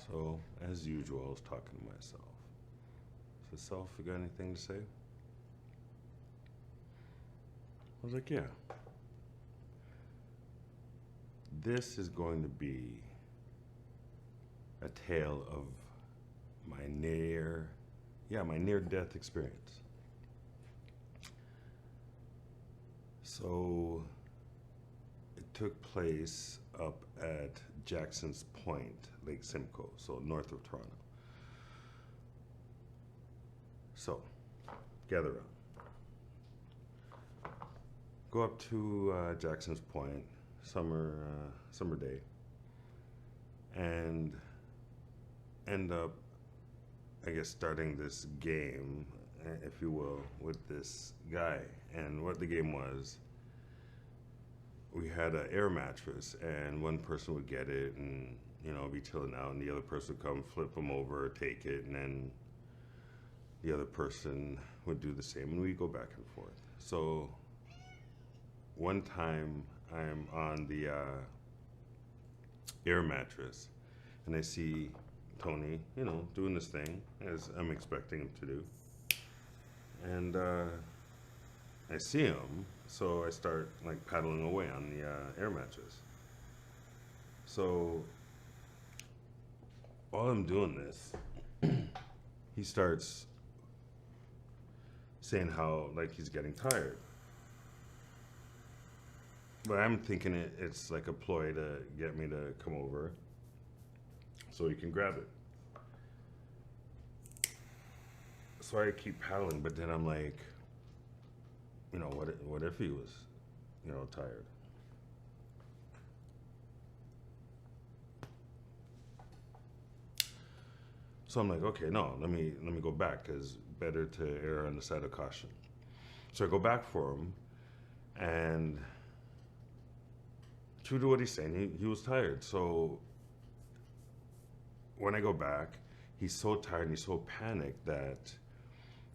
So, as usual, I was talking to myself. So, self, you got anything to say? I was like, yeah, this is going to be a tale of my my near death experience. So, it took place up at Jackson's Point, Lake Simcoe, so north of Toronto. So, gather up. Go up to Jackson's Point, summer day, and end up, I guess, starting this game, if you will, with this guy. And what the game was, we had an air mattress, and one person would get it, and be chilling out, and the other person would come, flip them over, take it, and then the other person would do the same, and we go back and forth. So one time I'm on the air mattress, and I see Tony, doing this thing as I'm expecting him to do, and I see him, so I start like paddling away on the air mattress. So while I'm doing this, he starts saying how like he's getting tired. But I'm thinking it's like a ploy to get me to come over so he can grab it. So I keep paddling, but then I'm like, what if he was, tired? So I'm like, okay, no, let me go back because better to err on the side of caution. So I go back for him, and true to what he's saying, he was tired. So when I go back, he's so tired and he's so panicked that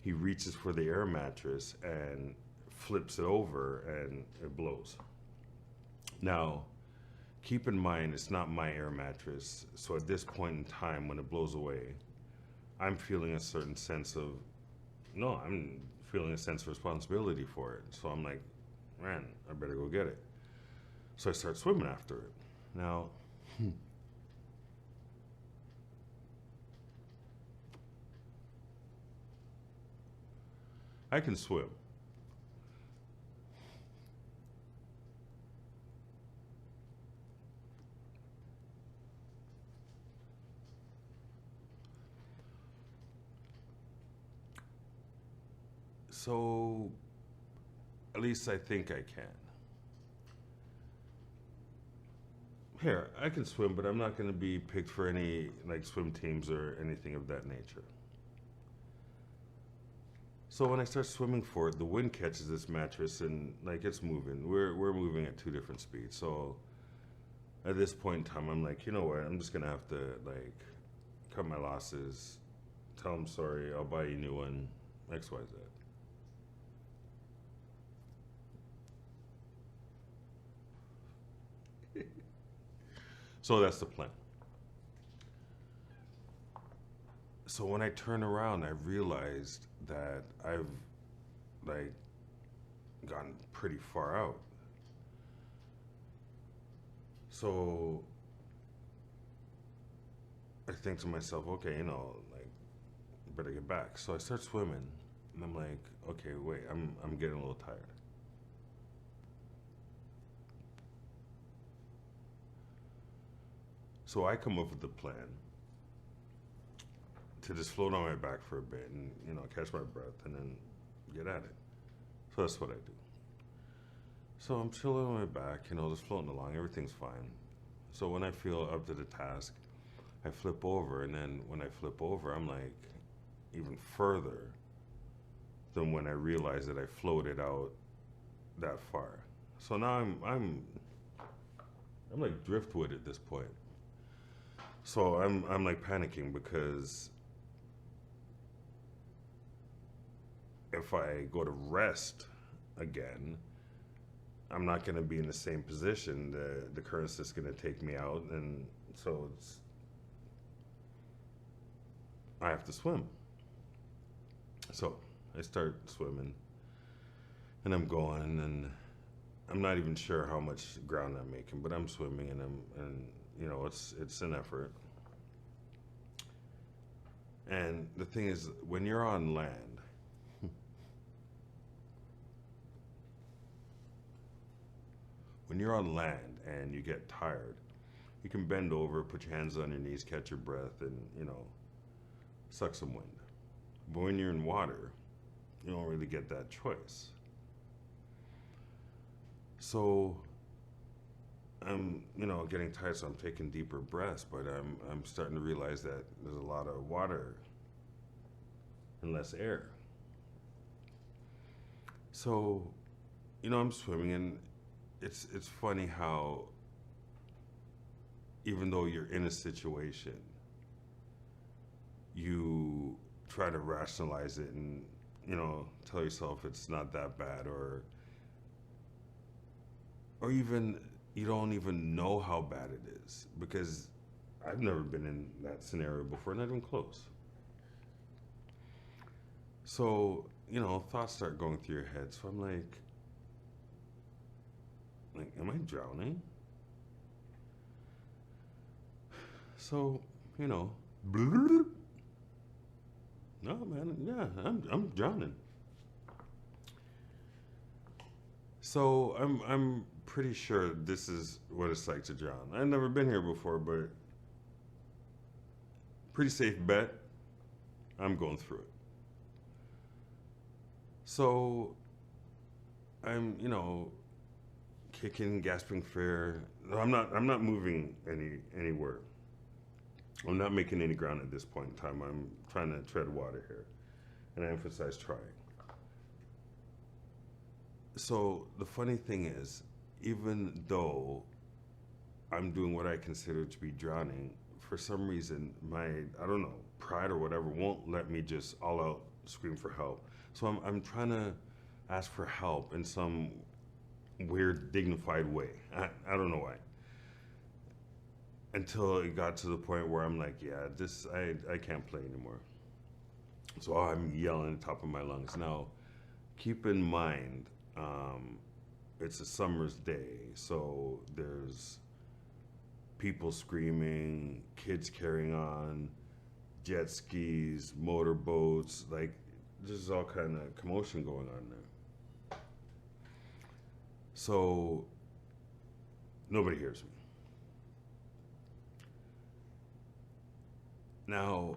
he reaches for the air mattress and flips it over and it blows. Now, keep in mind, it's not my air mattress. So at this point in time, when it blows away, I'm feeling a certain sense of, no, I'm feeling a sense of responsibility for it. So I'm like, man, I better go get it. So I start swimming after it. Now, I can swim. So at least I think I can. Here, I can swim, but I'm not going to be picked for any like swim teams or anything of that nature. So when I start swimming for it, the wind catches this mattress and like it's moving. We're moving at two different speeds. So at this point in time, I'm like, you know what? I'm just gonna have to like cut my losses. Tell them sorry. I'll buy you a new one. X Y Z. So that's the plan. So when I turn around, I realized that I've like gotten pretty far out. So I think to myself, okay, like better get back. So I start swimming, and I'm like, okay, wait, I'm getting a little tired. So I come up with a plan to just float on my back for a bit and catch my breath and then get at it. So that's what I do. So I'm chilling on my back, just floating along. Everything's fine. So when I feel up to the task, I flip over, and then when I flip over, I'm like even further than when I realized that I floated out that far. So now I'm like driftwood at this point. So I'm like panicking because if I go to rest again, I'm not going to be in the same position. The current's just going to take me out, and so I have to swim. So I start swimming, and I'm going, and I'm not even sure how much ground I'm making, but I'm swimming, and it's an effort. And the thing is, when you're on land, when you're on land and you get tired, you can bend over, put your hands on your knees, catch your breath, and suck some wind. But when you're in water, you don't really get that choice. So I'm, getting tired, so I'm taking deeper breaths, but I'm starting to realize that there's a lot of water and less air. So, I'm swimming, and it's funny how even though you're in a situation, you try to rationalize it and tell yourself it's not that bad, or even you don't even know how bad it is, because I've never been in that scenario before, not even close. So thoughts start going through your head. So I'm like, am I drowning? So no, man, yeah, I'm drowning. So I'm pretty sure this is what it's like to drown. I've never been here before, but pretty safe bet I'm going through it. So I'm, kicking, gasping for air. No, I'm not moving anywhere. I'm not making any ground at this point in time. I'm trying to tread water here, and I emphasize trying. So the funny thing is, even though I'm doing what I consider to be drowning, for some reason my, I don't know, pride or whatever won't let me just all out scream for help. So I'm trying to ask for help in some weird dignified way. I don't know why. Until it got to the point where I'm like, yeah, this I can't play anymore. So I'm yelling at the top of my lungs. Now, keep in mind, it's a summer's day, so there's people screaming, kids carrying on, jet skis, motorboats, like there's all kind of commotion going on there. So nobody hears me. Now,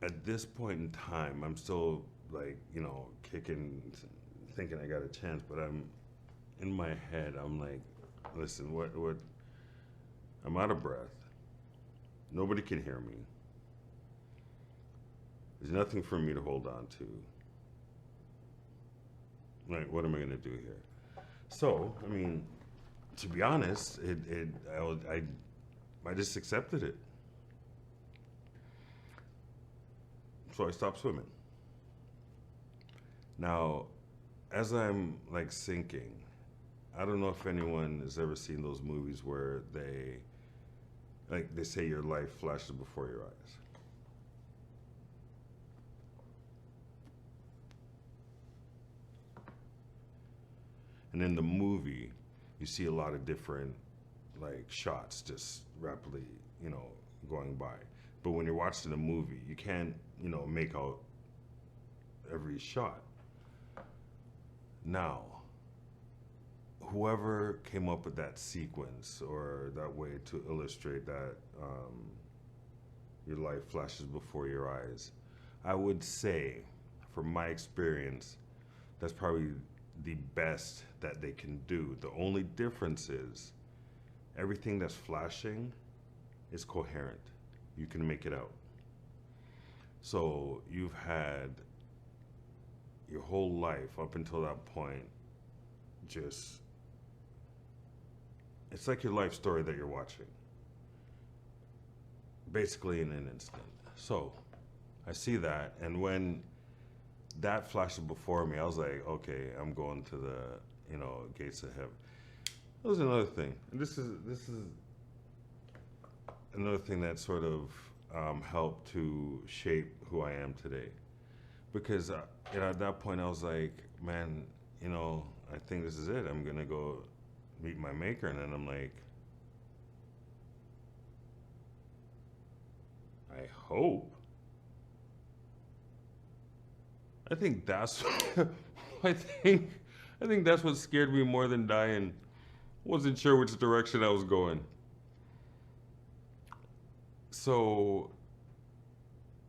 at this point in time, I'm still like, kicking, thinking I got a chance, but I'm in my head, I'm like, listen, what, I'm out of breath. Nobody can hear me. There's nothing for me to hold on to. Like, what am I going to do here? So, I mean, to be honest, I just accepted it. So I stopped swimming. Now, as I'm like sinking, I don't know if anyone has ever seen those movies where they say your life flashes before your eyes. And in the movie, you see a lot of different like shots just rapidly, going by. But when you're watching a movie, you can't, make out every shot. Now, whoever came up with that sequence or that way to illustrate that your life flashes before your eyes, I would say, from my experience, that's probably the best that they can do. The only difference is everything that's flashing is coherent. You can make it out. So you've had your whole life up until that point, just, it's like your life story that you're watching, basically in an instant. So I see that, and when that flashed before me, I was like, okay, I'm going to the, gates of heaven. That was another thing, and this is another thing that sort of helped to shape who I am today. Because at that point, I was like, man, I think this is it. I'm gonna go meet my maker, and then I'm like, I hope. I think that's. I think. I think that's what scared me more than dying. Wasn't sure which direction I was going. So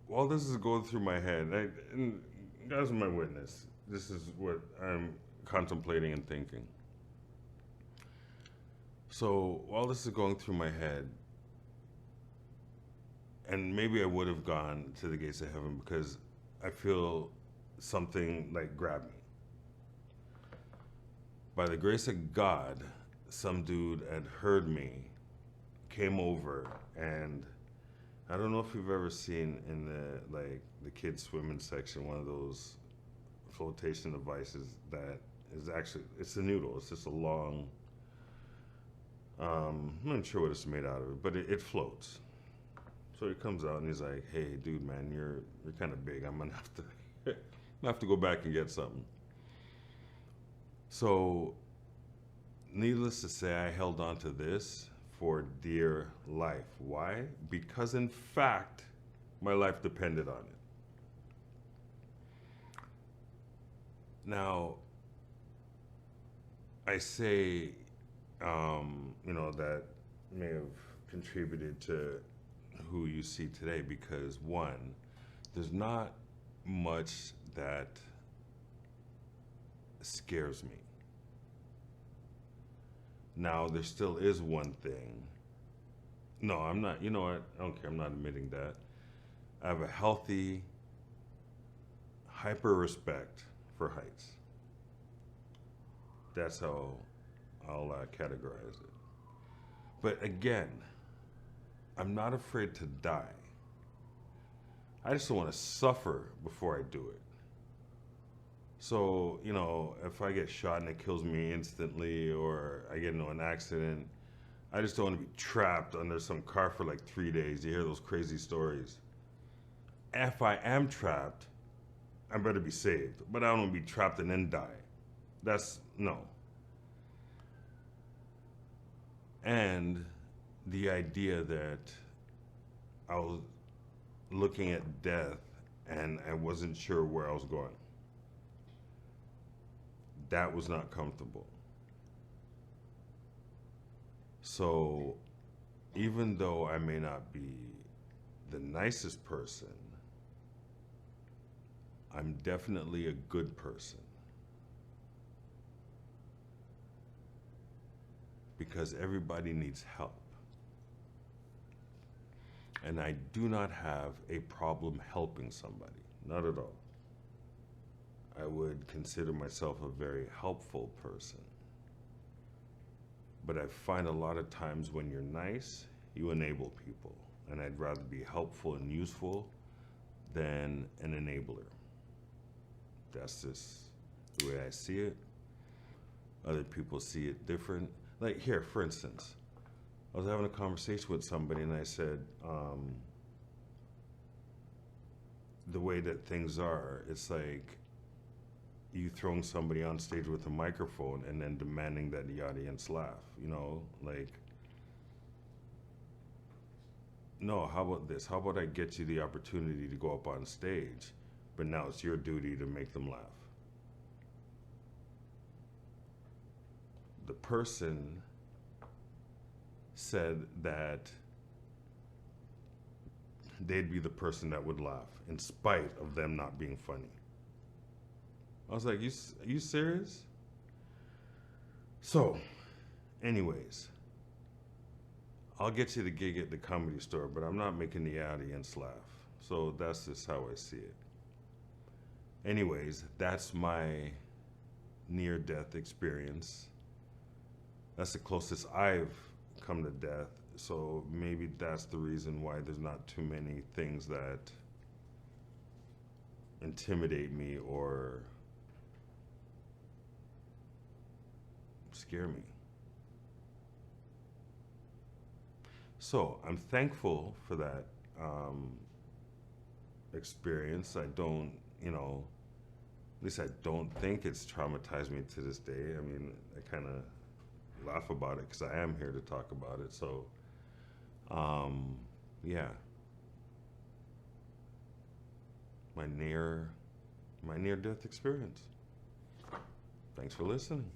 while this is going through my head, and as my witness, this is what I'm contemplating and thinking. So while this is going through my head, and maybe I would have gone to the gates of heaven because I feel something like grab me. By the grace of God, some dude had heard me, came over, and I don't know if you've ever seen in the kids swimming section one of those flotation devices that is actually it's a noodle. It's just a long. I'm not sure what it's made out of, but it floats. So he comes out and he's like, "Hey, dude, man, you're kind of big. I'm gonna have to have to go back and get something." So, needless to say, I held on to this for dear life. Why? Because in fact, my life depended on it. Now, I say, that may have contributed to who you see today because one, there's not much that scares me. Now, there still is one thing. No, I'm not. You know what? I don't care. I'm not admitting that. I have a healthy, hyper respect for heights. That's how I'll categorize it. But again, I'm not afraid to die. I just don't want to suffer before I do it. So, if I get shot and it kills me instantly or I get into an accident, I just don't want to be trapped under some car for like 3 days. You hear those crazy stories. If I am trapped, I better be saved. But I don't want to be trapped and then die. That's no. And the idea that I was looking at death and I wasn't sure where I was going. That was not comfortable. So even though I may not be the nicest person, I'm definitely a good person. Because everybody needs help. And I do not have a problem helping somebody, not at all. I would consider myself a very helpful person. But I find a lot of times when you're nice, you enable people. And I'd rather be helpful and useful than an enabler. That's just the way I see it. Other people see it different. Like here, for instance, I was having a conversation with somebody and I said, the way that things are, it's like you throwing somebody on stage with a microphone and then demanding that the audience laugh, no, how about this? How about I get you the opportunity to go up on stage, but now it's your duty to make them laugh. The person said that they'd be the person that would laugh in spite of them not being funny. I was like, are you serious? So, anyways, I'll get you the gig at the Comedy Store, but I'm not making the audience laugh. So that's just how I see it. Anyways, that's my near-death experience. That's the closest I've come to death. So maybe that's the reason why there's not too many things that intimidate me or scare me. So I'm thankful for that experience. I don't, at least I don't think it's traumatized me to this day. I mean, I kind of laugh about it because I am here to talk about it. So, yeah, my near death experience. Thanks for listening.